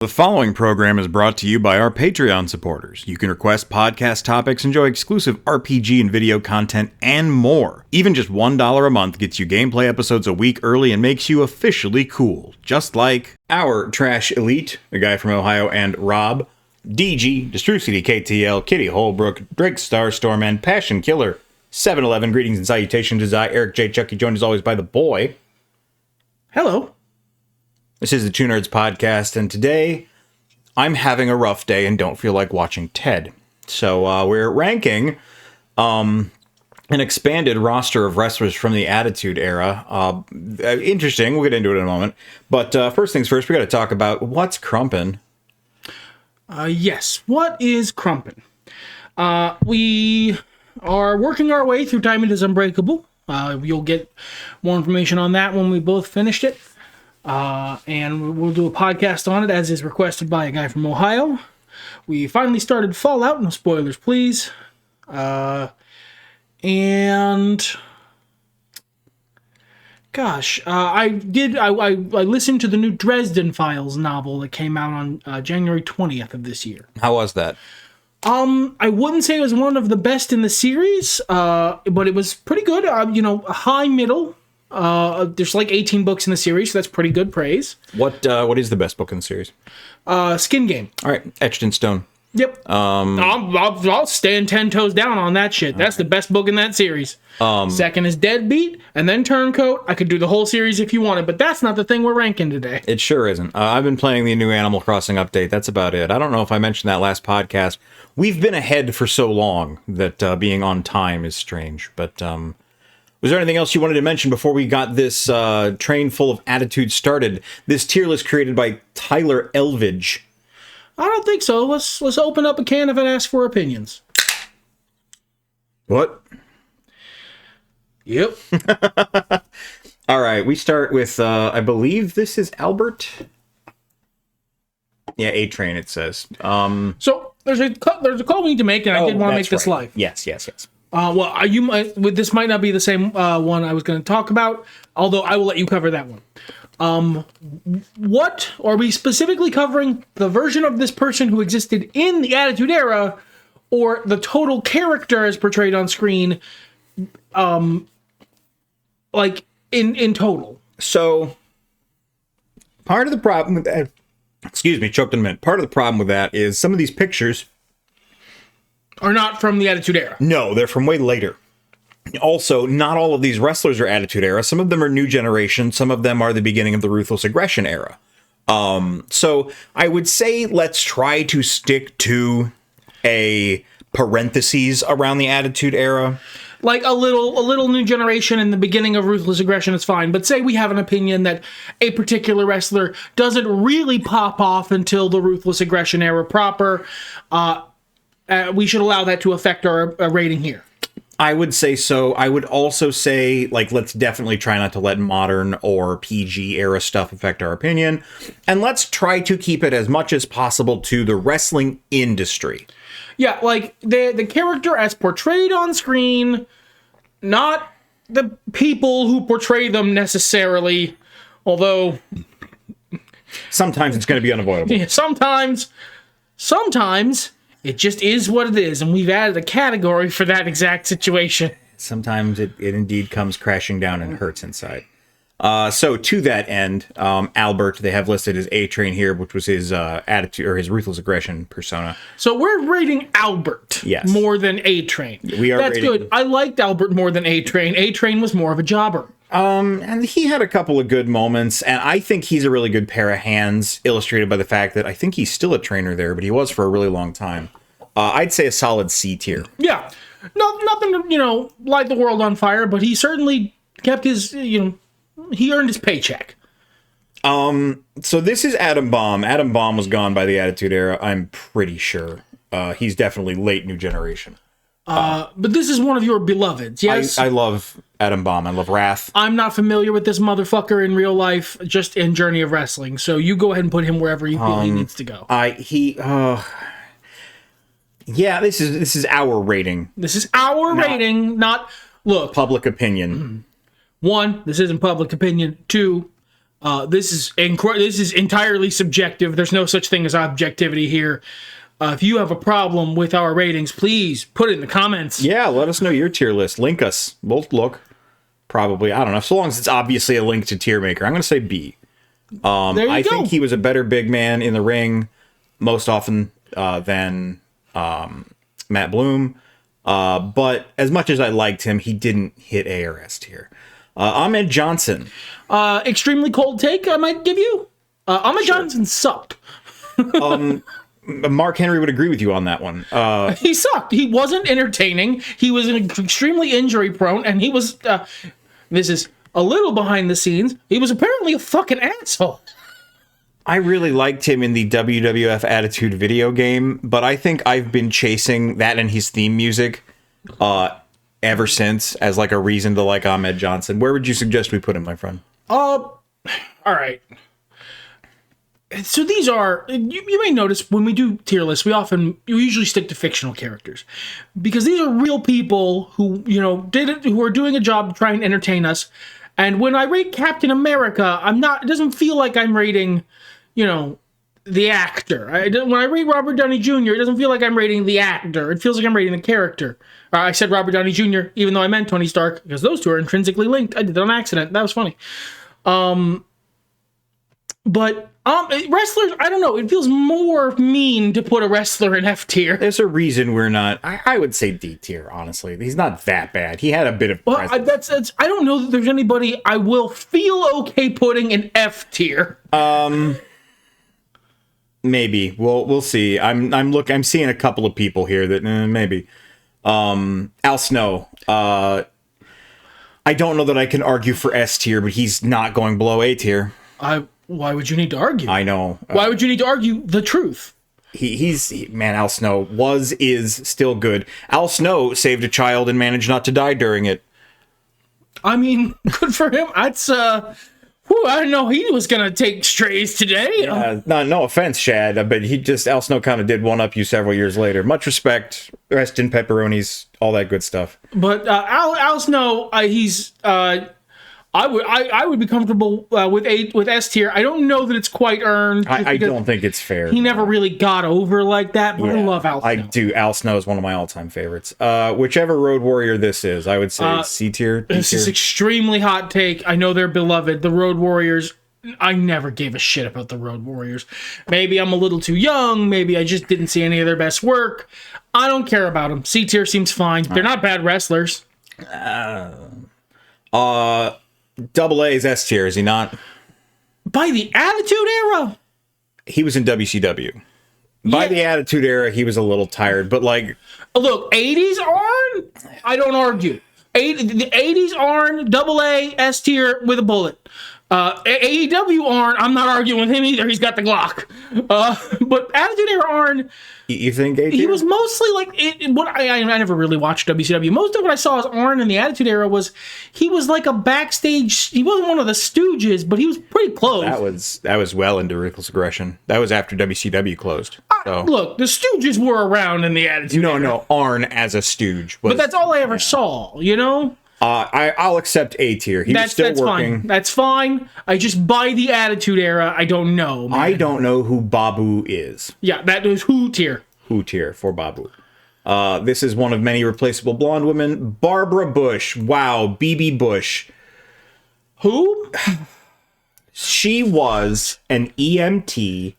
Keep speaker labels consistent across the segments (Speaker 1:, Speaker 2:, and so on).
Speaker 1: The following program is brought to you by our Patreon supporters. You can request podcast topics, enjoy exclusive RPG and video content, and more. Even just $1 a month gets you gameplay episodes a week early and makes you officially cool. Just like our Trash Elite, the guy from Ohio, and Rob, DG, Destrucity KTL, Kitty Holbrook, Drake Starstorm, and Passion Killer, 7-Eleven. Greetings and salutations as I, Eric J. Chucky, joined as always by the boy.
Speaker 2: Hello.
Speaker 1: This is the Two Nerds Podcast, and today I'm having a rough day and don't feel like watching Ted. So we're ranking an expanded roster of wrestlers from the Attitude Era. Interesting, we'll get into it in a moment. But first things first, we got to talk about what's crumpin'.
Speaker 2: Yes, what is crumpin'? We are working our way through Time It Is Unbreakable. You'll get more information on that when we both finished it. And we'll do a podcast on it as is requested by a guy from Ohio. We finally started Fallout, no spoilers please. And gosh, I listened to the new Dresden Files novel that came out on January 20th of this year.
Speaker 1: How was that?
Speaker 2: I wouldn't say it was one of the best in the series, but it was pretty good. A high middle. There's like 18 books in the series, so that's pretty good praise.
Speaker 1: What is the best book in the series?
Speaker 2: Skin Game.
Speaker 1: All right, Etched in Stone.
Speaker 2: Yep. I'll stand 10 toes down on that shit. That's the best book in that series. Second is Deadbeat, and then Turncoat. I could do the whole series if you wanted, but that's not the thing we're ranking today.
Speaker 1: It sure isn't. I've been playing the new Animal Crossing update. That's about it. I don't know if I mentioned that last podcast. We've been ahead for so long that being on time is strange, but was there anything else you wanted to mention before we got this train full of attitude started? This tier list created by Tyler Elvidge.
Speaker 2: I don't think so. Let's open up a can of and ask for opinions.
Speaker 1: What?
Speaker 2: Yep.
Speaker 1: All right, we start with, I believe this is Albert? Yeah, A-Train it says.
Speaker 2: So there's a call we need to make, and I did want to make this live.
Speaker 1: Yes.
Speaker 2: This might not be the same one I was going to talk about, although I will let you cover that one. What are we specifically covering? The version of this person who existed in the Attitude Era, or the total character as portrayed on screen, like in total?
Speaker 1: So part of the problem with that, excuse me, choked in a minute. Part of the problem with that is some of these pictures
Speaker 2: are not from the Attitude Era.
Speaker 1: No, they're from way later. Also, not all of these wrestlers are Attitude Era. Some of them are New Generation. Some of them are the beginning of the Ruthless Aggression Era. So I would say let's try to stick to a parentheses around the Attitude Era.
Speaker 2: Like a little New Generation in the beginning of Ruthless Aggression is fine, but say we have an opinion that a particular wrestler doesn't really pop off until the Ruthless Aggression Era proper. We should allow that to affect our rating here.
Speaker 1: I would say so. I would also say, let's definitely try not to let modern or PG era stuff affect our opinion. And let's try to keep it as much as possible to the wrestling industry.
Speaker 2: Yeah, like the character as portrayed on screen, not the people who portray them necessarily, although
Speaker 1: sometimes it's going to be unavoidable.
Speaker 2: Yeah, sometimes it just is what it is, and we've added a category for that exact situation.
Speaker 1: Sometimes it indeed comes crashing down and hurts inside. So to that end, Albert, they have listed as A-Train here, which was his attitude or his Ruthless Aggression persona.
Speaker 2: So we're rating Albert more than A-Train. That's good. I liked Albert more than A-Train. A-Train was more of a jobber.
Speaker 1: And he had a couple of good moments, and I think he's a really good pair of hands, illustrated by the fact that I think he's still a trainer there, but he was for a really long time. I'd say a solid C tier.
Speaker 2: Yeah. Nothing to, light the world on fire, but he certainly kept his, he earned his paycheck.
Speaker 1: So this is Adam Bomb. Adam Bomb was gone by the Attitude Era, I'm pretty sure. He's definitely late New Generation.
Speaker 2: But this is one of your beloveds, yes?
Speaker 1: I love Adam Bomb. I love Wrath.
Speaker 2: I'm not familiar with this motherfucker in real life, just in Journey of Wrestling. So you go ahead and put him wherever you feel he needs to go.
Speaker 1: Yeah, this is our rating.
Speaker 2: This is our rating, not... Look.
Speaker 1: Public opinion.
Speaker 2: 1, this isn't public opinion. 2, This is entirely subjective. There's no such thing as objectivity here. If you have a problem with our ratings, please put it in the comments.
Speaker 1: Yeah, let us know your tier list. Link us. We'll look. Probably. I don't know. So long as it's obviously a link to Tier Maker. I'm going to say B. I think he was a better big man in the ring most often than Matt Bloom. But as much as I liked him, he didn't hit A or S tier. Ahmed Johnson.
Speaker 2: Extremely cold take, I might give you. Ahmed Johnson sucked.
Speaker 1: Mark Henry would agree with you on that one.
Speaker 2: He sucked. He wasn't entertaining. He was extremely injury prone, and he was, this is a little behind the scenes, he was apparently a fucking asshole.
Speaker 1: I really liked him in the WWF Attitude video game, but I think I've been chasing that and his theme music ever since as like a reason to like Ahmed Johnson. Where would you suggest we put him, my friend?
Speaker 2: All right. So these are, you may notice when we do tier lists, we usually stick to fictional characters because these are real people who, who are doing a job to try and entertain us. And when I rate Captain America, it doesn't feel like I'm rating, the actor. When I rate Robert Downey Jr., it doesn't feel like I'm rating the actor. It feels like I'm rating the character. I said Robert Downey Jr., even though I meant Tony Stark, because those two are intrinsically linked. I did that on accident. That was funny. But wrestlers, I don't know. It feels more mean to put a wrestler in F tier.
Speaker 1: There's a reason we're not. I would say D tier. Honestly, he's not that bad. He had a bit of.
Speaker 2: Well, I don't know that there's anybody I will feel okay putting in F tier.
Speaker 1: Maybe we'll see. I'm seeing a couple of people here that maybe. Al Snow. I don't know that I can argue for S tier, but he's not going below A tier.
Speaker 2: Why would you need to argue?
Speaker 1: I know.
Speaker 2: Why would you need to argue the truth?
Speaker 1: Al Snow is still good. Al Snow saved a child and managed not to die during it.
Speaker 2: I mean, good for him. That's, I didn't know he was going to take strays today.
Speaker 1: Yeah, no offense, Shad, but Al Snow kind of did one up you several years later. Much respect, rest in pepperonis, all that good stuff.
Speaker 2: But Al Snow, he's... I would be comfortable with S tier. I don't know that it's quite earned.
Speaker 1: I don't think it's fair.
Speaker 2: He never really got over like that, but I love Al Snow.
Speaker 1: I do. Al Snow is one of my all-time favorites. Whichever Road Warrior this is, I would say C tier.
Speaker 2: This is extremely hot take. I know they're beloved. The Road Warriors, I never gave a shit about the Road Warriors. Maybe I'm a little too young. Maybe I just didn't see any of their best work. I don't care about them. C tier seems fine. They're not bad wrestlers.
Speaker 1: Double A is S tier, is he not?
Speaker 2: By the Attitude Era?
Speaker 1: He was in WCW. By the Attitude Era, he was a little tired, but like...
Speaker 2: Look, 80s Arn? I don't argue. The 80s Arn, double A, S tier with a bullet. AEW Arn, I'm not arguing with him either. He's got the Glock. But Attitude Era Arn...
Speaker 1: You think A tier?
Speaker 2: He was mostly like... I never really watched WCW. Most of what I saw as Arn in the Attitude Era was... He was like a backstage... He wasn't one of the Stooges, but he was pretty close.
Speaker 1: That was well into Ruthless Aggression. That was after WCW closed. So.
Speaker 2: Look, the Stooges were around in the Attitude Era.
Speaker 1: No, Arn as a Stooge.
Speaker 2: But that's all I ever saw,
Speaker 1: I'll accept A tier. That's working.
Speaker 2: Fine. That's fine. I just buy the Attitude Era. I don't know. Man.
Speaker 1: I don't know who Babu is.
Speaker 2: Yeah, that is who tier.
Speaker 1: Who tier for Babu. This is one of many replaceable blonde women. Barbara Bush. Wow, BB Bush.
Speaker 2: Who?
Speaker 1: She was an EMT.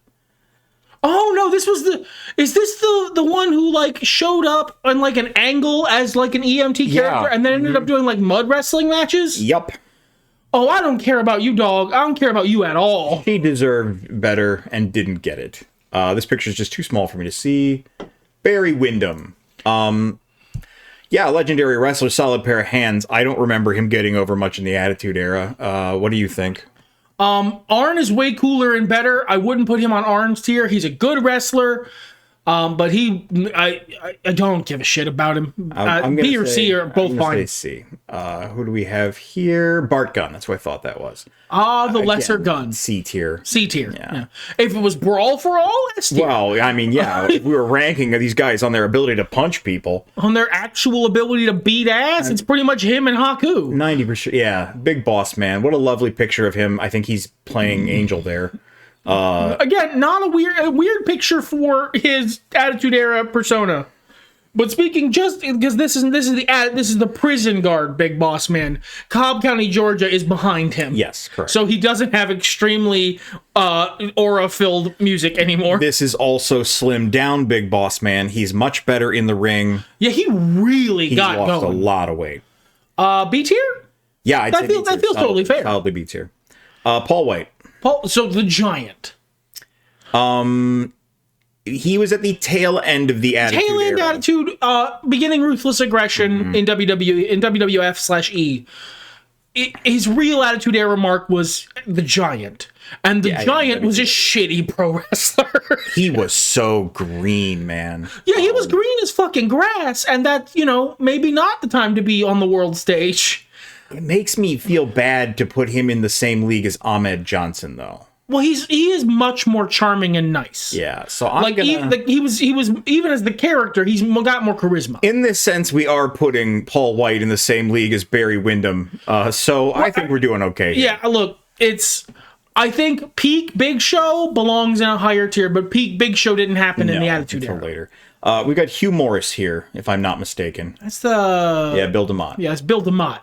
Speaker 2: Oh no, is this the one who like showed up on like an angle as like an EMT character and then ended up doing like mud wrestling matches?
Speaker 1: Yup.
Speaker 2: Oh, I don't care about you, dog. I don't care about you at all.
Speaker 1: She deserved better and didn't get it. This picture is just too small for me to see. Barry Windham. Legendary wrestler, solid pair of hands. I don't remember him getting over much in the Attitude Era. What do you think?
Speaker 2: Arn is way cooler and better. I wouldn't put him on Arn's tier. He's a good wrestler. But I don't give a shit about him.
Speaker 1: I'm
Speaker 2: B or C are both fine.
Speaker 1: C. Who do we have here? Bart Gunn. That's what I thought that was.
Speaker 2: The lesser gun.
Speaker 1: C tier.
Speaker 2: C tier. Yeah. If it was Brawl for All, S tier.
Speaker 1: Well, I mean, yeah. If we were ranking these guys on their ability to punch people,
Speaker 2: on their actual ability to beat ass, it's pretty much him and Haku.
Speaker 1: 90%. Yeah, Big Boss Man. What a lovely picture of him. I think he's playing Angel there.
Speaker 2: Again, not a weird picture for his Attitude Era persona. But speaking just because this is the prison guard, Big Boss Man. Cobb County, Georgia is behind him.
Speaker 1: Yes, correct.
Speaker 2: So he doesn't have extremely aura-filled music anymore.
Speaker 1: This is also slimmed down Big Boss Man. He's much better in the ring.
Speaker 2: Yeah, he really got going.
Speaker 1: He lost a lot of weight.
Speaker 2: B tier?
Speaker 1: Yeah,
Speaker 2: that feels totally fair.
Speaker 1: Solidly B tier. Paul White.
Speaker 2: So the Giant.
Speaker 1: He was at the tail end of the Attitude Era.
Speaker 2: Attitude, beginning Ruthless Aggression in WWE, in WWF/E. His real Attitude Era mark was the Giant. And the Giant was a shitty pro wrestler.
Speaker 1: He was so green, man.
Speaker 2: Yeah, he was green as fucking grass. And that, maybe not the time to be on the world stage.
Speaker 1: It makes me feel bad to put him in the same league as Ahmed Johnson, though.
Speaker 2: Well, he is much more charming and nice.
Speaker 1: Yeah, so I'm
Speaker 2: he was even as the character, he's got more charisma.
Speaker 1: In this sense, we are putting Paul White in the same league as Barry Windham. So I think we're doing okay here.
Speaker 2: Yeah, look, I think peak Big Show belongs in a higher tier, but peak Big Show didn't happen in the Attitude Era.
Speaker 1: Later. We got Hugh Morris here, if I'm not mistaken.
Speaker 2: That's the...
Speaker 1: Yeah, Bill DeMott.
Speaker 2: Yeah, it's Bill DeMott.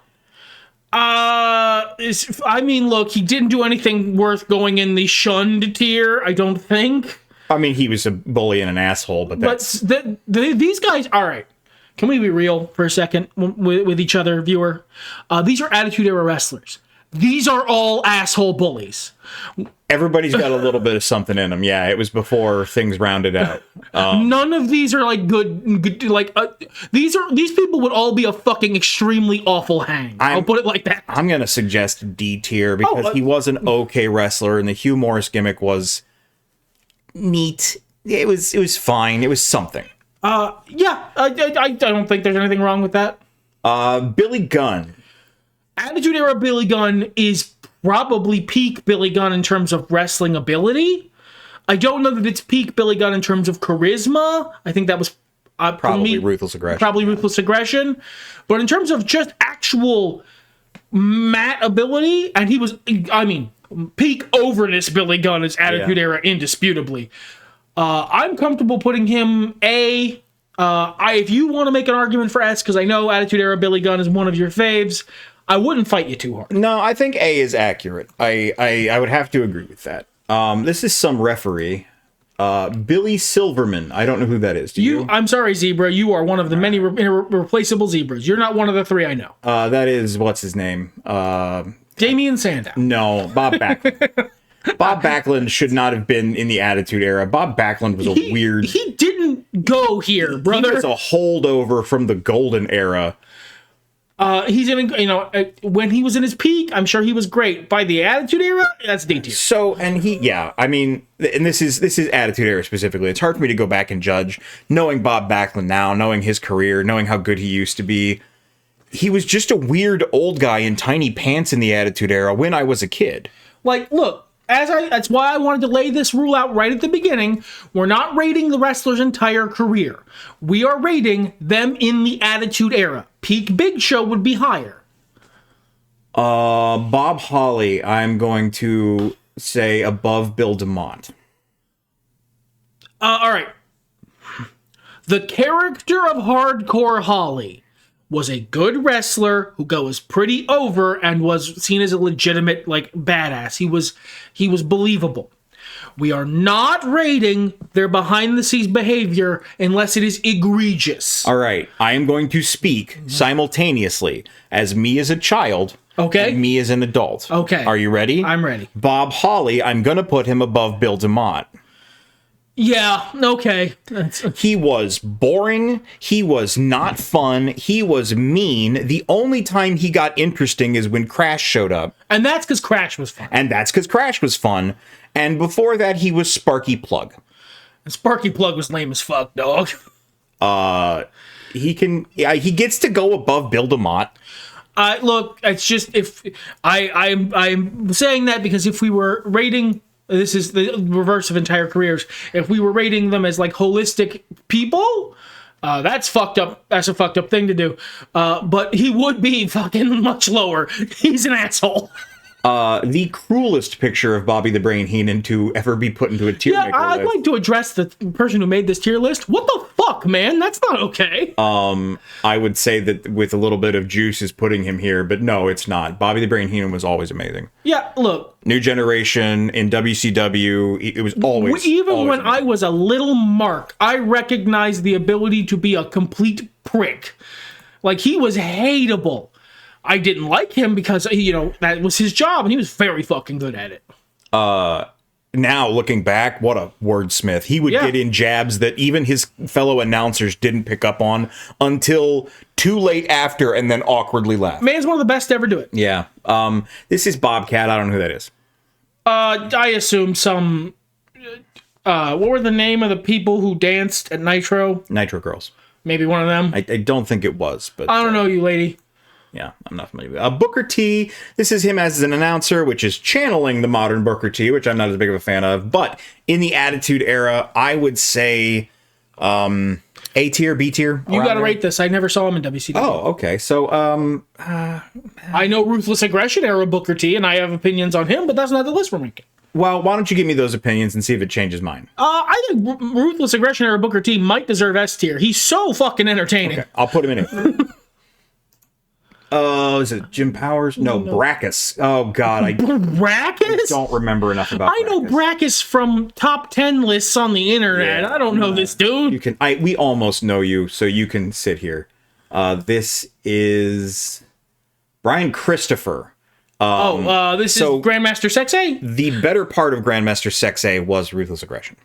Speaker 2: Look, he didn't do anything worth going in the shunned tier, I don't think.
Speaker 1: I mean, he was a bully and an asshole, but that's...
Speaker 2: these guys... All right. Can we be real for a second with each other, viewer? These are Attitude Era wrestlers. These are all asshole bullies.
Speaker 1: Everybody's got a little bit of something in them. Yeah, it was before things rounded out.
Speaker 2: None of these are like good these people would all be a fucking extremely awful hang. I'll put it like that.
Speaker 1: I'm going to suggest D tier because he was an okay wrestler and the Hugh Morris gimmick was neat. It was fine. It was something.
Speaker 2: Yeah, I don't think there's anything wrong with that.
Speaker 1: Billy Gunn.
Speaker 2: Attitude Era Billy Gunn is probably peak Billy Gunn in terms of wrestling ability. I don't know that it's peak Billy Gunn in terms of charisma. I think that was
Speaker 1: probably Ruthless Aggression.
Speaker 2: Probably Ruthless Aggression. But in terms of just actual mat ability, and he was, peak overness Billy Gunn is Attitude Era indisputably. I'm comfortable putting him A. If you want to make an argument for S, because I know Attitude Era Billy Gunn is one of your faves, I wouldn't fight you too hard.
Speaker 1: No, I think A is accurate. I would have to agree with that. This is some referee. Billy Silverman. I don't know who that is. Do you?
Speaker 2: I'm sorry, Zebra. You are one of the many irreplaceable zebras. You're not one of the three I know.
Speaker 1: That is, what's his name?
Speaker 2: Damian Sandow.
Speaker 1: No, Bob Backlund. Bob Backlund should not have been in the Attitude Era. Bob Backlund was a weird...
Speaker 2: He didn't go here, brother.
Speaker 1: He was a holdover from the Golden Era.
Speaker 2: He's in, when he was in his peak, I'm sure he was great. By the Attitude Era, that's D tier.
Speaker 1: So, and this is Attitude Era specifically. It's hard for me to go back and judge, knowing Bob Backlund now, knowing his career, knowing how good he used to be. He was just a weird old guy in tiny pants in the Attitude Era when I was a kid.
Speaker 2: Like, look, that's why I wanted to lay this rule out right at the beginning. We're not rating the wrestler's entire career. We are rating them in the Attitude Era. Peak Big Show would be higher.
Speaker 1: Bob Holly, I'm going to say above Bill DeMott.
Speaker 2: All right. The character of Hardcore Holly was a good wrestler who goes pretty over and was seen as a legitimate, badass. He was believable. We are not rating their behind-the-scenes behavior unless it is egregious.
Speaker 1: All right. I am going to speak simultaneously as me as a child and me as an adult.
Speaker 2: Okay.
Speaker 1: Are you ready?
Speaker 2: I'm ready.
Speaker 1: Bob Holly, I'm going to put him above Bill DeMott.
Speaker 2: Yeah, okay.
Speaker 1: He was boring. He was not fun. He was mean. The only time he got interesting is when Crash showed up.
Speaker 2: And that's because Crash was fun.
Speaker 1: And before that, he was Sparky Plug.
Speaker 2: And Sparky Plug was lame as fuck, dog.
Speaker 1: He gets to go above Bill DeMott.
Speaker 2: Look, it's just I'm saying that because if we were rating, this is the reverse of entire careers. If we were rating them as like holistic people, that's fucked up. That's a fucked up thing to do. But he would be fucking much lower. He's an asshole.
Speaker 1: The cruelest picture of Bobby the Brain Heenan to ever be put into a tier maker list.
Speaker 2: I'd like to address the person who made this tier list. What the fuck, man? That's not okay.
Speaker 1: I would say that with a little bit of juice is putting him here, but no, it's not. Bobby the Brain Heenan was always amazing.
Speaker 2: Yeah, look.
Speaker 1: New Generation, in WCW, it was always
Speaker 2: when I was a little mark, I recognized the ability to be a complete prick. Like, he was hateable. I didn't like him because, that was his job, and he was very fucking good at it.
Speaker 1: Now, looking back, what a wordsmith. He would get in jabs that even his fellow announcers didn't pick up on until too late after, and then awkwardly laugh.
Speaker 2: Man's one of the best to ever do it.
Speaker 1: Yeah. This is Bobcat. I don't know who that is.
Speaker 2: I assume some... what were the name of the people who danced at Nitro?
Speaker 1: Nitro Girls.
Speaker 2: Maybe one of them?
Speaker 1: I don't think it was, but...
Speaker 2: I don't know you, lady.
Speaker 1: Yeah, I'm not familiar with Booker T. This is him as an announcer, which is channeling the modern Booker T, which I'm not as big of a fan of. But in the Attitude Era, I would say A tier, B tier.
Speaker 2: You got to rate this. I never saw him in WCW.
Speaker 1: Oh, okay. So
Speaker 2: I know Ruthless Aggression Era Booker T, and I have opinions on him, but that's not the list we're making.
Speaker 1: Well, why don't you give me those opinions and see if it changes mine?
Speaker 2: I think Ruthless Aggression Era Booker T might deserve S tier. He's so fucking entertaining.
Speaker 1: Okay, I'll put him in it. Is it Jim Powers? No, Brackus. Oh, God.
Speaker 2: Brackus?
Speaker 1: I don't remember enough about
Speaker 2: I know Brackus from top 10 lists on the internet. Yeah, I don't know this dude.
Speaker 1: You can. We almost know you, so you can sit here. This is Brian Christopher.
Speaker 2: This is Grandmaster Sexay?
Speaker 1: The better part of Grandmaster Sexay was Ruthless Aggression.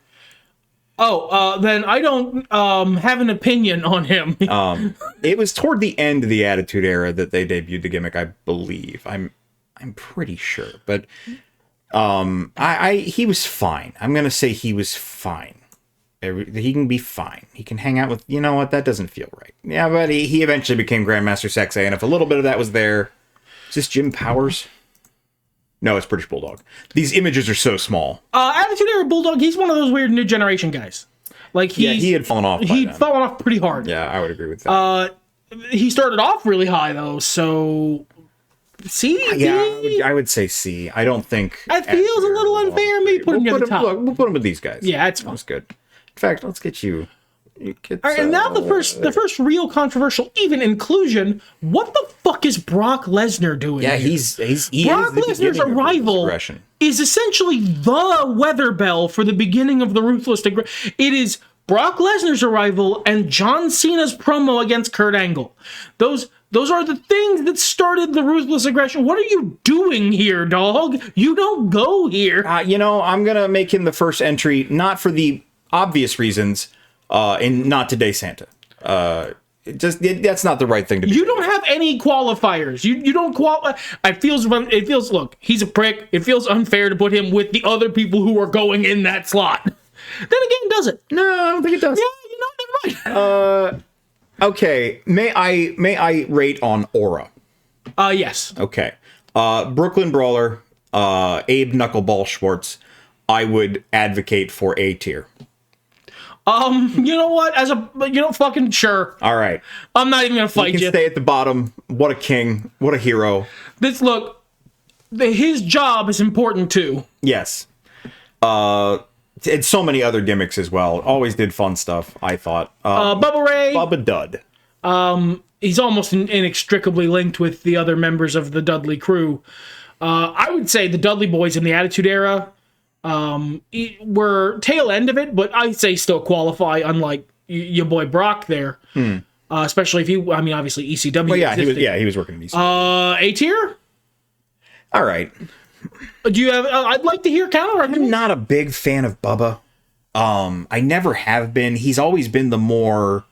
Speaker 2: Then I don't have an opinion on him.
Speaker 1: It was toward the end of the Attitude Era that they debuted the gimmick, I believe. I'm pretty sure, but he was fine. I'm gonna say he was fine. He can be fine. He can hang out with. You know what? That doesn't feel right. Yeah, but he eventually became Grandmaster Sexay, and if a little bit of that was there, is this Jim Powers? No, it's British Bulldog. These images are so small.
Speaker 2: Attitude Era Bulldog, he's one of those weird new generation guys. Like
Speaker 1: he had fallen off.
Speaker 2: He'd fallen off pretty hard.
Speaker 1: Yeah, I would agree with that.
Speaker 2: He started off really high though, so C.
Speaker 1: Yeah, I would say C. I don't think
Speaker 2: that feels a little unfair. Me putting him at the top.
Speaker 1: Look, we'll put him with these guys.
Speaker 2: Yeah, that's fine.
Speaker 1: That's good. In fact, let's get you.
Speaker 2: All right, and now the first real controversial even inclusion. What the fuck is Brock Lesnar doing?
Speaker 1: Yeah,
Speaker 2: here? Brock Lesnar's arrival is essentially the weather bell for the beginning of the Ruthless Aggression. It is Brock Lesnar's arrival and John Cena's promo against Kurt Angle. Those are the things that started the Ruthless Aggression. What are you doing here, dog? You don't go here.
Speaker 1: I'm gonna make him the first entry, not for the obvious reasons. And not today, Santa. That's not the right thing to do.
Speaker 2: You don't have any qualifiers. You don't qualify. It feels. Look, he's a prick. It feels unfair to put him with the other people who are going in that slot. Then again, does it?
Speaker 1: No, I don't think it does.
Speaker 2: Yeah, never mind.
Speaker 1: Okay. May I rate on aura?
Speaker 2: Yes.
Speaker 1: Okay. Brooklyn Brawler, Abe Knuckleball Schwartz. I would advocate for A tier.
Speaker 2: You know what? Fucking sure.
Speaker 1: All right.
Speaker 2: I'm not even gonna fight you.
Speaker 1: He can stay at the bottom. What a king. What a hero.
Speaker 2: His job is important too.
Speaker 1: Yes. And so many other gimmicks as well. Always did fun stuff, I thought.
Speaker 2: Bubba Ray.
Speaker 1: Bubba Dud.
Speaker 2: He's almost inextricably linked with the other members of the Dudley crew. I would say the Dudley Boys in the Attitude Era were tail end of it, but I'd say still qualify, unlike your boy Brock there. Especially if obviously ECW.
Speaker 1: Well, yeah, he was working in ECW.
Speaker 2: A tier?
Speaker 1: All right.
Speaker 2: Do you have? I'd like to hear counter.
Speaker 1: I'm not a big fan of Bubba. I never have been. He's always been the more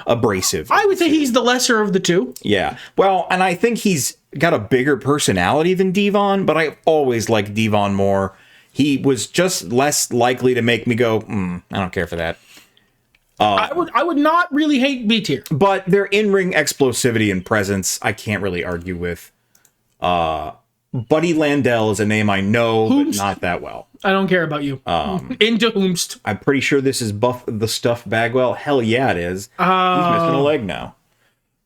Speaker 1: abrasive.
Speaker 2: I would say he's the lesser of the two.
Speaker 1: Yeah. Well, and I think he's got a bigger personality than Devon, but I always liked Devon more. He was just less likely to make me go, I don't care for that.
Speaker 2: I would not really hate B tier.
Speaker 1: But their in-ring explosivity and presence, I can't really argue with. Buddy Landell is a name I know, but not that well.
Speaker 2: I don't care about you. Into whomst.
Speaker 1: I'm pretty sure this is Buff the Stuff Bagwell. Hell yeah, it is. He's missing a leg now.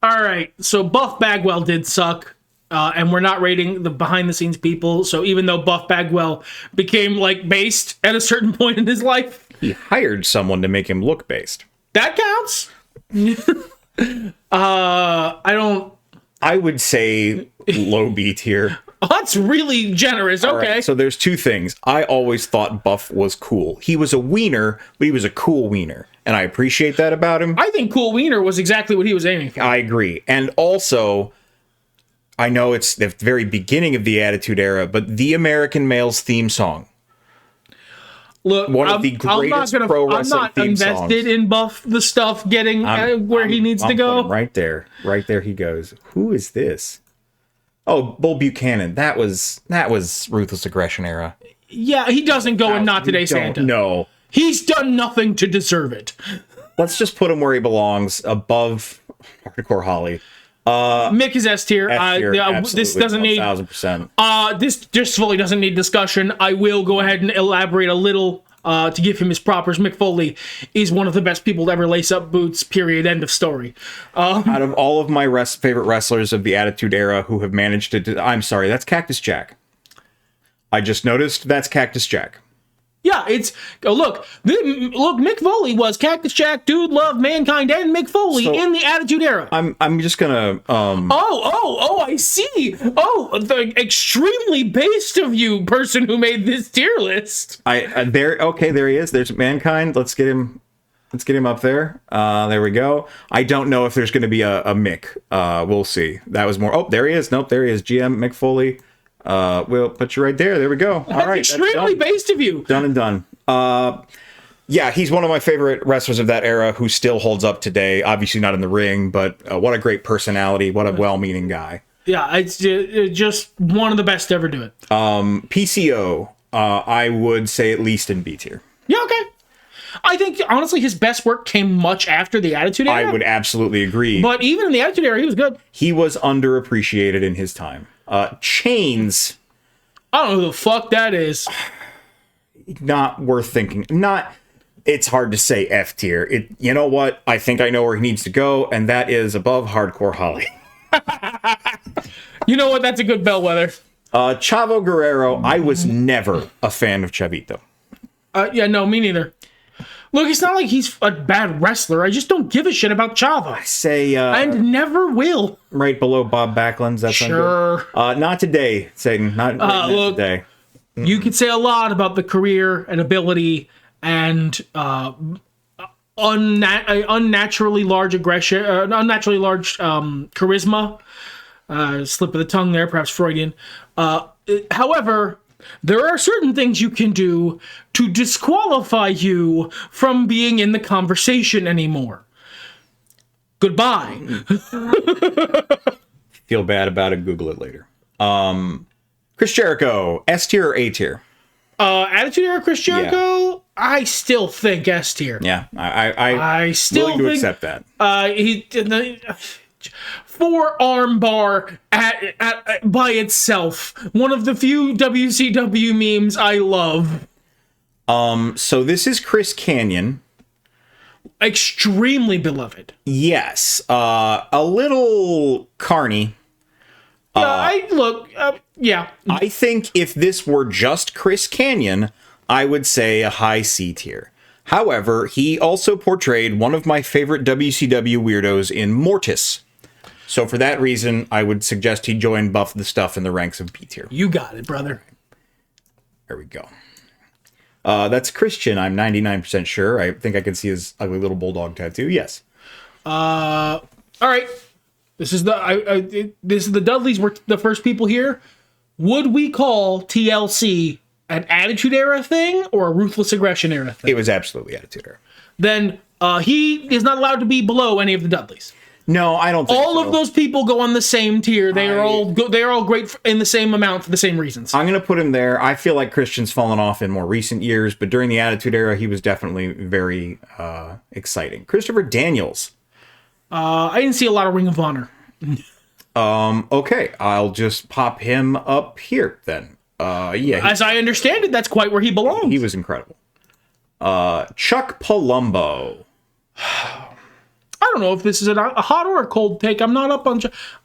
Speaker 2: All right, so Buff Bagwell did suck, and we're not rating the behind-the-scenes people. So even though Buff Bagwell became like based at a certain point in his life,
Speaker 1: he hired someone to make him look based.
Speaker 2: That counts. I
Speaker 1: would say low B tier.
Speaker 2: Oh, that's really generous. Okay.
Speaker 1: Right, so there's two things. I always thought Buff was cool. He was a wiener, but he was a cool wiener. And I appreciate that about him.
Speaker 2: I think cool wiener was exactly what he was aiming for.
Speaker 1: I agree. And also, I know it's the very beginning of the Attitude Era, but the American Male's theme song.
Speaker 2: Look,
Speaker 1: one of the greatest pro wrestling
Speaker 2: I'm not invested in Buff the Stuff getting where he needs to go.
Speaker 1: Right there he goes. Who is this? Oh, Bull Buchanan. That was Ruthless Aggression era.
Speaker 2: Yeah, he doesn't go in Not Today Santa.
Speaker 1: No.
Speaker 2: He's done nothing to deserve it.
Speaker 1: Let's just put him where he belongs, above Hardcore Holly.
Speaker 2: Mick is S tier.
Speaker 1: This
Speaker 2: doesn't need 1000%. This just fully doesn't need discussion. I will go ahead and elaborate a little to give him his propers. Mick Foley is one of the best people to ever lace up boots. Period. End of story.
Speaker 1: Out of all of my favorite wrestlers of the Attitude Era who have managed to, I'm sorry, that's Cactus Jack. I just noticed that's Cactus Jack.
Speaker 2: Yeah, look, Mick Foley was Cactus Jack, Dude Love, Mankind, and Mick Foley in the Attitude Era.
Speaker 1: I'm just gonna
Speaker 2: I see. Oh, the extremely based of you person who made this tier list.
Speaker 1: There he is. There's Mankind. Let's get him up there. There we go. I don't know if there's gonna be a Mick. We'll see. That was more. Oh, there he is. Nope, there he is. GM Mick Foley. We'll put you right there. There we go.
Speaker 2: All right, extremely based of you.
Speaker 1: Done and done. Yeah, he's one of my favorite wrestlers of that era who still holds up today. Obviously not in the ring, but what a great personality. What a well-meaning guy.
Speaker 2: Yeah, it's just one of the best to ever do it.
Speaker 1: PCO, I would say at least in B tier.
Speaker 2: Yeah, okay. I think, honestly, his best work came much after the Attitude Era.
Speaker 1: I would absolutely agree.
Speaker 2: But even in the Attitude Era, he was good.
Speaker 1: He was underappreciated in his time. Chains.
Speaker 2: I don't know who the fuck that is.
Speaker 1: Not worth thinking. It's hard to say F tier. You know what? I think I know where he needs to go, and that is above Hardcore Holly.
Speaker 2: You know what? That's a good bellwether.
Speaker 1: Chavo Guerrero, I was never a fan of Chavito.
Speaker 2: Yeah, no, me neither. Look, it's not like he's a bad wrestler. I just don't give a shit about Chavo.
Speaker 1: I say...
Speaker 2: and never will.
Speaker 1: Right below Bob Backlund's. That's
Speaker 2: sure.
Speaker 1: Not today, Satan. Not today.
Speaker 2: You could say a lot about the career and ability and unnaturally large aggression, unnaturally large charisma. Slip of the tongue there, perhaps Freudian. However... there are certain things you can do to disqualify you from being in the conversation anymore. Goodbye.
Speaker 1: Feel bad about it. Google it later. Chris Jericho, S tier or A tier?
Speaker 2: Attitude Era Chris Jericho, yeah. I still think S tier.
Speaker 1: Yeah, I
Speaker 2: still
Speaker 1: willing to accept that.
Speaker 2: Forearm bar by itself. One of the few WCW memes I love.
Speaker 1: So this is Chris Kanyon.
Speaker 2: Extremely beloved.
Speaker 1: Yes. A little carny.
Speaker 2: Yeah.
Speaker 1: I think if this were just Chris Kanyon, I would say a high C tier. However, he also portrayed one of my favorite WCW weirdos in Mortis. So for that reason, I would suggest he join Buff the Stuff in the ranks of B tier.
Speaker 2: You got it, brother.
Speaker 1: There we go. That's Christian, I'm 99% sure. I think I can see his ugly little bulldog tattoo. Yes.
Speaker 2: All right. This is the Dudleys were the first people here. Would we call TLC an Attitude Era thing or a Ruthless Aggression Era thing?
Speaker 1: It was absolutely Attitude Era.
Speaker 2: Then he is not allowed to be below any of the Dudleys.
Speaker 1: No, I don't think
Speaker 2: All of those people go on the same tier. They are all great in the same amount for the same reasons.
Speaker 1: I'm going to put him there. I feel like Christian's fallen off in more recent years, but during the Attitude Era, he was definitely very exciting. Christopher Daniels.
Speaker 2: I didn't see a lot of Ring of Honor.
Speaker 1: Okay, I'll just pop him up here then.
Speaker 2: As I understand it, that's quite where he belongs.
Speaker 1: He was incredible. Chuck Palumbo.
Speaker 2: I don't know if this is a hot or a cold take. I'm not up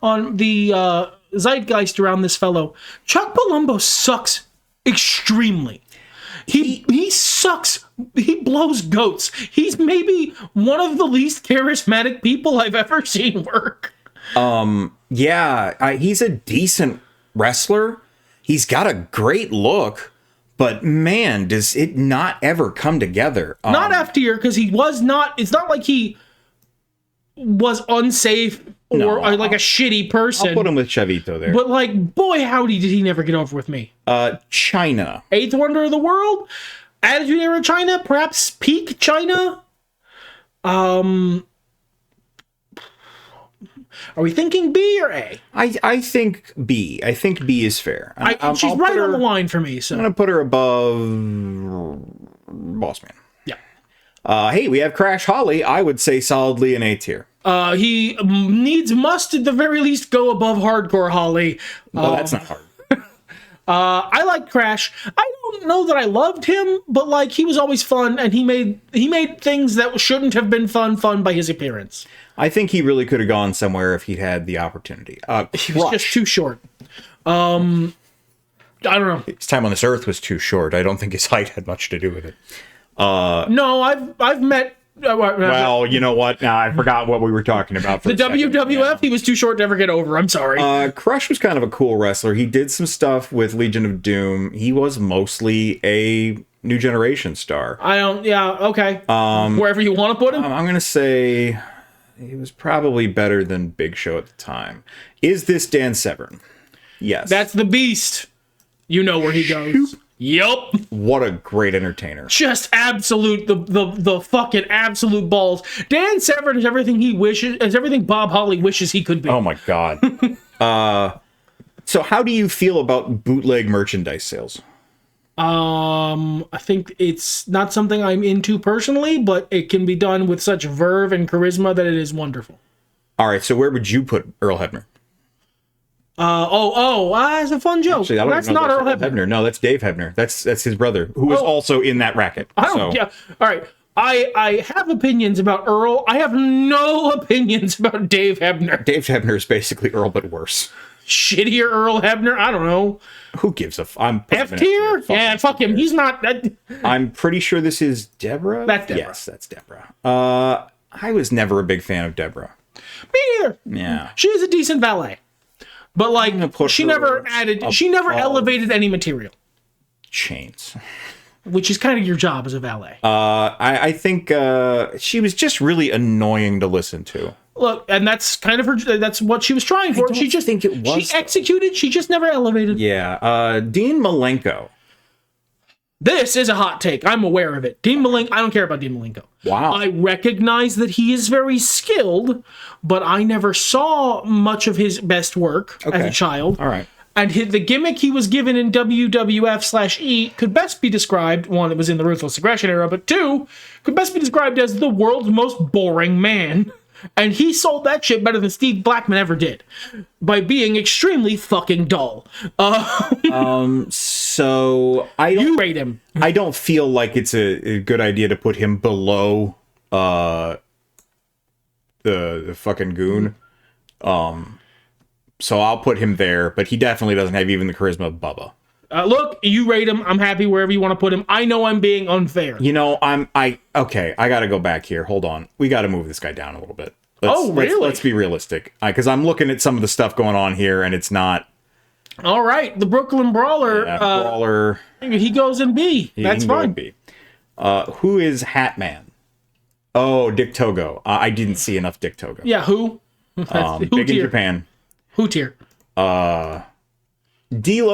Speaker 2: on the zeitgeist around this fellow. Chuck Palumbo sucks extremely. He sucks. He blows goats. He's maybe one of the least charismatic people I've ever seen work.
Speaker 1: He's a decent wrestler. He's got a great look, but man, does it not ever come together.
Speaker 2: Not after year, because he was not. It's not like he was unsafe or like a shitty person.
Speaker 1: I'll put him with Chavito there.
Speaker 2: But like, boy, howdy, did he never get over with me.
Speaker 1: China.
Speaker 2: Eighth wonder of the world? Attitude Era China? Perhaps peak China? Are we thinking B or A?
Speaker 1: I think B. I think B is fair.
Speaker 2: She's right on the line for me. So
Speaker 1: I'm going to put her above Boss Man. Hey, we have Crash Holly. I would say solidly an A tier.
Speaker 2: He must at the very least go above Hardcore Holly.
Speaker 1: Well, that's not hard.
Speaker 2: I like Crash. I don't know that I loved him, but like he was always fun, and he made things that shouldn't have been fun by his appearance.
Speaker 1: I think he really could have gone somewhere if he'd had the opportunity.
Speaker 2: He was just too short. I don't know.
Speaker 1: His time on this earth was too short. I don't think his height had much to do with it.
Speaker 2: No, I've met.
Speaker 1: Well, you know what? Now I forgot what we were talking about. For
Speaker 2: the WWF, he was too short to ever get over. I'm sorry.
Speaker 1: Crush was kind of a cool wrestler. He did some stuff with Legion of Doom. He was mostly a New Generation star.
Speaker 2: Okay. Wherever you want to put him.
Speaker 1: I'm going to say he was probably better than Big Show at the time. Is this Dan Severn? Yes.
Speaker 2: That's the Beast. You know where he goes. Yup.
Speaker 1: What a great entertainer.
Speaker 2: Just absolute the fucking absolute balls. Dan Severn is everything he wishes, is everything Bob Holly wishes he could be.
Speaker 1: Oh my god. So how do you feel about bootleg merchandise sales?
Speaker 2: I think it's not something I'm into personally, but it can be done with such verve and charisma that it is wonderful.
Speaker 1: All right, so where would you put Earl Hebner?
Speaker 2: That's a fun joke.
Speaker 1: Actually, that's not Earl Hebner. No, that's Dave Hebner. That's his brother, who was also in that racket.
Speaker 2: All right. I have opinions about Earl. I have no opinions about Dave Hebner.
Speaker 1: Dave Hebner is basically Earl, but worse.
Speaker 2: Shittier Earl Hebner? I don't know.
Speaker 1: Who gives a I'm
Speaker 2: F tier? Yeah, fuck him. He's not that.
Speaker 1: I'm pretty sure this is Deborah.
Speaker 2: That's Deborah.
Speaker 1: Yes, that's Deborah. I was never a big fan of Deborah.
Speaker 2: Me neither.
Speaker 1: Yeah.
Speaker 2: She is a decent valet. But like she never elevated any material.
Speaker 1: Chains.
Speaker 2: Which is kind of your job as a valet.
Speaker 1: I think she was just really annoying to listen to.
Speaker 2: Look, and that's kind of that's what she was trying for. She just
Speaker 1: think it was.
Speaker 2: She executed, she just never elevated.
Speaker 1: Yeah. Dean Malenko.
Speaker 2: This is a hot take. I'm aware of it. Dean Malenko, I don't care about Dean Malenko.
Speaker 1: Wow.
Speaker 2: I recognize that he is very skilled, but I never saw much of his best work as a child.
Speaker 1: All right.
Speaker 2: And the gimmick he was given in WWF/E could best be described, one, it was in the Ruthless Aggression era, but two, could best be described as the world's most boring man. And he sold that shit better than Steve Blackman ever did by being extremely fucking dull.
Speaker 1: So
Speaker 2: you rate him.
Speaker 1: I don't feel like it's a good idea to put him below the fucking goon. So I'll put him there, but he definitely doesn't have even the charisma of Bubba.
Speaker 2: Look, you rate him. I'm happy wherever you want to put him. I know I'm being unfair.
Speaker 1: You know, I gotta go back here. Hold on. We gotta move this guy down a little bit.
Speaker 2: Really?
Speaker 1: Let's be realistic. Because I'm looking at some of the stuff going on here, and it's not...
Speaker 2: All right, the Brooklyn Brawler.
Speaker 1: Brawler.
Speaker 2: He goes in B. That's fine.
Speaker 1: B. Who is Hatman? Oh, Dick Togo. I didn't see enough Dick Togo.
Speaker 2: Yeah, who?
Speaker 1: Who big tier? In Japan.
Speaker 2: Who tier?
Speaker 1: D'Lo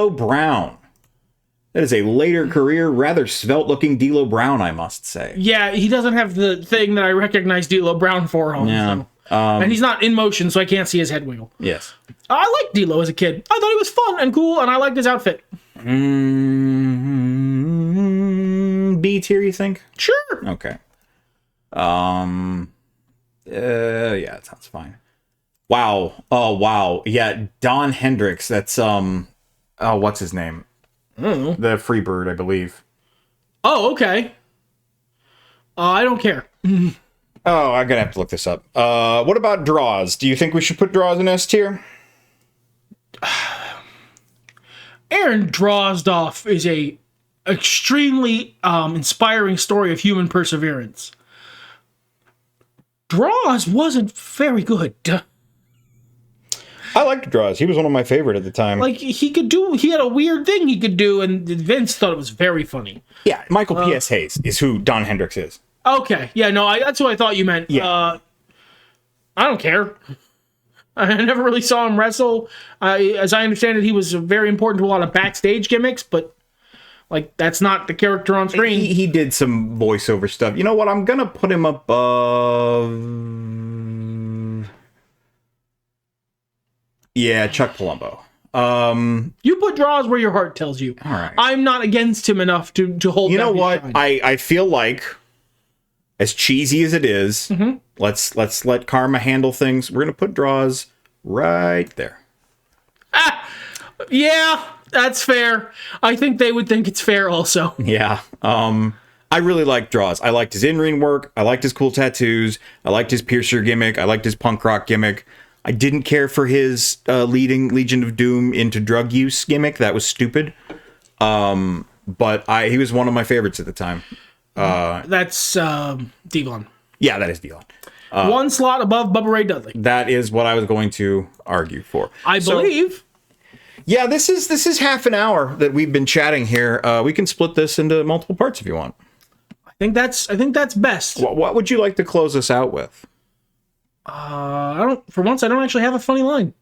Speaker 1: Brown. That is a later career, rather svelte-looking D'Lo Brown, I must say.
Speaker 2: Yeah, he doesn't have the thing that I recognize D'Lo Brown for.
Speaker 1: Yeah.
Speaker 2: And he's not in motion, so I can't see his head wiggle.
Speaker 1: Yes.
Speaker 2: I liked D'Lo as a kid. I thought he was fun and cool, and I liked his outfit.
Speaker 1: B tier, you think?
Speaker 2: Sure.
Speaker 1: Okay. Yeah, that sounds fine. Wow. Oh, wow. Yeah, Don Hendricks. That's, what's his name?
Speaker 2: I don't know.
Speaker 1: The Freebird, I believe.
Speaker 2: Oh, okay. I don't care.
Speaker 1: Oh, I'm gonna have to look this up. What about Draws? Do you think we should put Draws in S tier?
Speaker 2: Aaron Drozdoff is a extremely inspiring story of human perseverance. Draws wasn't very good.
Speaker 1: I liked Draws. He was one of my favorite at the time.
Speaker 2: Like, he had a weird thing he could do, and Vince thought it was very funny.
Speaker 1: Yeah, Michael P.S. Hayes is who Don Hendricks is.
Speaker 2: Okay, yeah, no, that's what I thought you meant.
Speaker 1: Yeah.
Speaker 2: I don't care. I never really saw him wrestle. As I understand it, he was very important to a lot of backstage gimmicks, but like that's not the character on screen.
Speaker 1: He did some voiceover stuff. You know what? I'm gonna put him above. Yeah, Chuck Palumbo.
Speaker 2: You put Draws where your heart tells you.
Speaker 1: All right.
Speaker 2: I'm not against him enough to hold.
Speaker 1: You know
Speaker 2: his
Speaker 1: what?
Speaker 2: shine.
Speaker 1: I feel like, as cheesy as it is, let's let karma handle things. We're gonna put Draws right there.
Speaker 2: Yeah, that's fair. I think they would think it's fair also.
Speaker 1: Yeah. I really liked Draws. I liked his in-ring work. I liked his cool tattoos. I liked his piercer gimmick. I liked his punk rock gimmick. I didn't care for his leading Legion of Doom into drug use gimmick. That was stupid. But he was one of my favorites at the time.
Speaker 2: That's Devon.
Speaker 1: Yeah, that is Devon.
Speaker 2: One slot above Bubba Ray Dudley.
Speaker 1: That is what I was going to argue for.
Speaker 2: I believe.
Speaker 1: Yeah, this is half an hour that we've been chatting here. We can split this into multiple parts if you want.
Speaker 2: I think that's best.
Speaker 1: What would you like to close us out with?
Speaker 2: For once, I don't actually have a funny line.